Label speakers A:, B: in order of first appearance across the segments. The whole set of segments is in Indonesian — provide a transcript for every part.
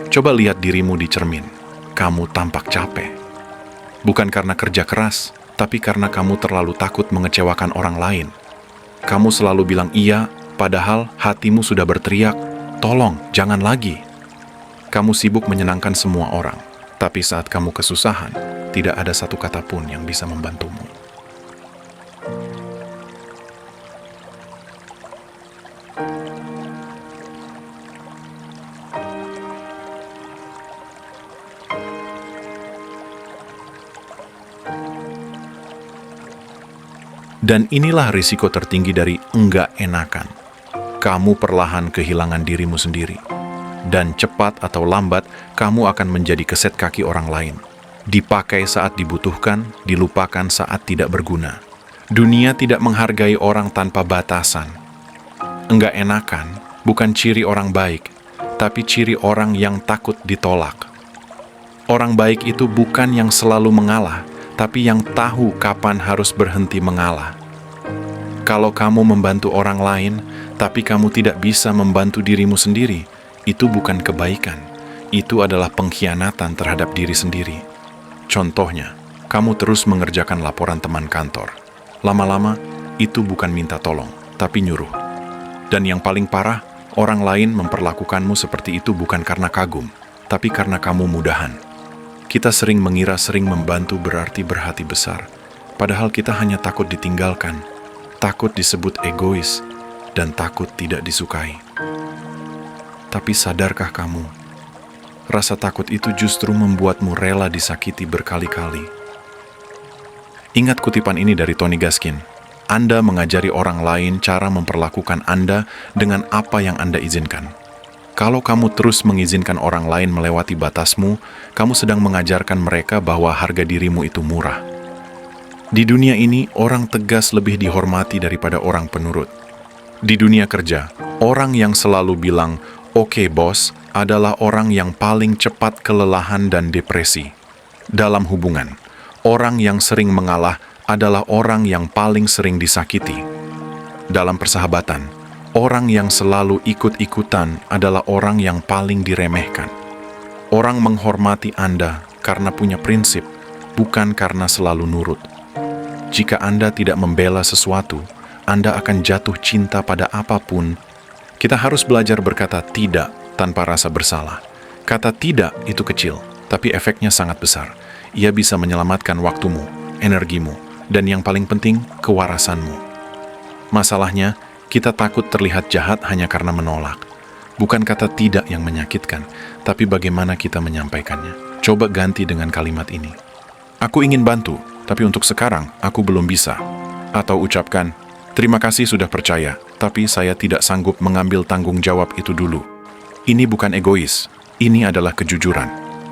A: Coba lihat dirimu di cermin. Kamu tampak capek. Bukan karena kerja keras, tapi karena kamu terlalu takut mengecewakan orang lain. Kamu selalu bilang iya, padahal hatimu sudah berteriak, "Tolong, jangan lagi." Kamu sibuk menyenangkan semua orang, tapi saat kamu kesusahan, tidak ada satu kata pun yang bisa membantumu. Dan inilah risiko tertinggi dari enggak enakan. Kamu perlahan kehilangan dirimu sendiri. Dan cepat atau lambat, kamu akan menjadi keset kaki orang lain. Dipakai saat dibutuhkan, dilupakan saat tidak berguna. Dunia tidak menghargai orang tanpa batasan. Enggak enakan bukan ciri orang baik, tapi ciri orang yang takut ditolak. Orang baik itu bukan yang selalu mengalah, tapi yang tahu kapan harus berhenti mengalah. Kalau kamu membantu orang lain, tapi kamu tidak bisa membantu dirimu sendiri, itu bukan kebaikan. Itu adalah pengkhianatan terhadap diri sendiri. Contohnya, kamu terus mengerjakan laporan teman kantor. Lama-lama, itu bukan minta tolong, tapi nyuruh. Dan yang paling parah, orang lain memperlakukanmu seperti itu bukan karena kagum, tapi karena kamu mudahan. Kita sering mengira sering membantu berarti berhati besar, padahal kita hanya takut ditinggalkan, takut disebut egois, dan takut tidak disukai. Tapi sadarkah kamu, rasa takut itu justru membuatmu rela disakiti berkali-kali. Ingat kutipan ini dari Tony Gaskin, Anda mengajari orang lain cara memperlakukan Anda dengan apa yang Anda izinkan. Kalau kamu terus mengizinkan orang lain melewati batasmu, kamu sedang mengajarkan mereka bahwa harga dirimu itu murah. Di dunia ini, orang tegas lebih dihormati daripada orang penurut. Di dunia kerja, orang yang selalu bilang, "Oke, bos," adalah orang yang paling cepat kelelahan dan depresi. Dalam hubungan, orang yang sering mengalah adalah orang yang paling sering disakiti. Dalam persahabatan, orang yang selalu ikut-ikutan adalah orang yang paling diremehkan. Orang menghormati Anda karena punya prinsip, bukan karena selalu nurut. Jika Anda tidak membela sesuatu, Anda akan jatuh cinta pada apapun. Kita harus belajar berkata tidak tanpa rasa bersalah. Kata tidak itu kecil, tapi efeknya sangat besar. Ia bisa menyelamatkan waktumu, energimu, dan yang paling penting, kewarasanmu. Masalahnya, kita takut terlihat jahat hanya karena menolak. Bukan kata tidak yang menyakitkan, tapi bagaimana kita menyampaikannya. Coba ganti dengan kalimat ini. "Aku ingin bantu, tapi untuk sekarang aku belum bisa." Atau ucapkan, "Terima kasih sudah percaya, tapi saya tidak sanggup mengambil tanggung jawab itu dulu." Ini bukan egois, ini adalah kejujuran.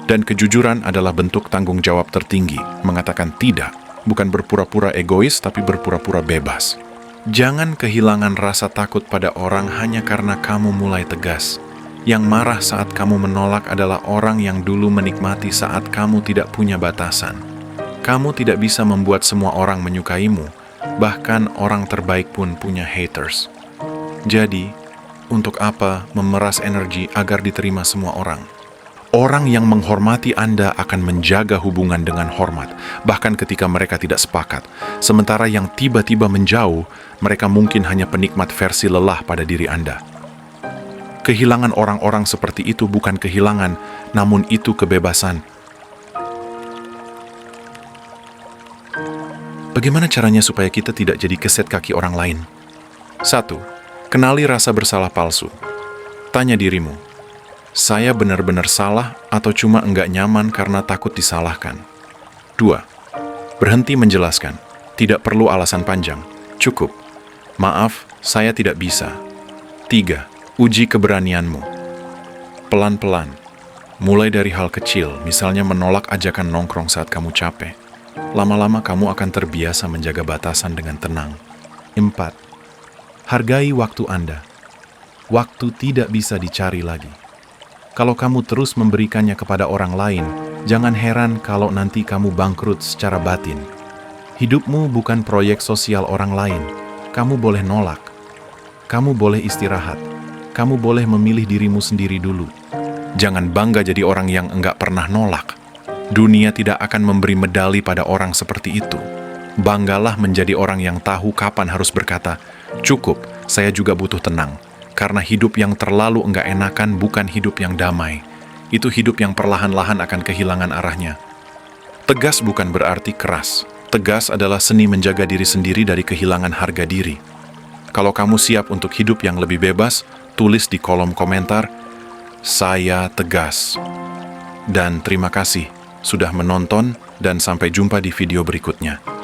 A: Dan kejujuran adalah bentuk tanggung jawab tertinggi, mengatakan tidak, bukan berpura-pura egois tapi berpura-pura bebas. Jangan kehilangan rasa takut pada orang hanya karena kamu mulai tegas. Yang marah saat kamu menolak adalah orang yang dulu menikmati saat kamu tidak punya batasan. Kamu tidak bisa membuat semua orang menyukaimu, bahkan orang terbaik pun punya haters. Jadi, untuk apa memeras energi agar diterima semua orang? Orang yang menghormati Anda akan menjaga hubungan dengan hormat, bahkan ketika mereka tidak sepakat. Sementara yang tiba-tiba menjauh, mereka mungkin hanya penikmat versi lelah pada diri Anda. Kehilangan orang-orang seperti itu bukan kehilangan, namun itu kebebasan. Bagaimana caranya supaya kita tidak jadi keset kaki orang lain? 1. Kenali rasa bersalah palsu. Tanya dirimu, saya benar-benar salah atau cuma enggak nyaman karena takut disalahkan? 2. Berhenti menjelaskan. Tidak perlu alasan panjang. Cukup. Maaf, saya tidak bisa. 3. Uji keberanianmu. Pelan-pelan. Mulai dari hal kecil, misalnya menolak ajakan nongkrong saat kamu capek. Lama-lama kamu akan terbiasa menjaga batasan dengan tenang. 4. Hargai waktu Anda. Waktu tidak bisa dicari lagi. Kalau kamu terus memberikannya kepada orang lain, jangan heran kalau nanti kamu bangkrut secara batin. Hidupmu bukan proyek sosial orang lain. Kamu boleh nolak. Kamu boleh istirahat. Kamu boleh memilih dirimu sendiri dulu. Jangan bangga jadi orang yang enggak pernah nolak. Dunia tidak akan memberi medali pada orang seperti itu. Banggalah menjadi orang yang tahu kapan harus berkata, "Cukup, saya juga butuh tenang." Karena hidup yang terlalu enggak enakan bukan hidup yang damai. Itu hidup yang perlahan-lahan akan kehilangan arahnya. Tegas bukan berarti keras. Tegas adalah seni menjaga diri sendiri dari kehilangan harga diri. Kalau kamu siap untuk hidup yang lebih bebas, tulis di kolom komentar, "Saya tegas." Dan terima kasih sudah menonton dan sampai jumpa di video berikutnya.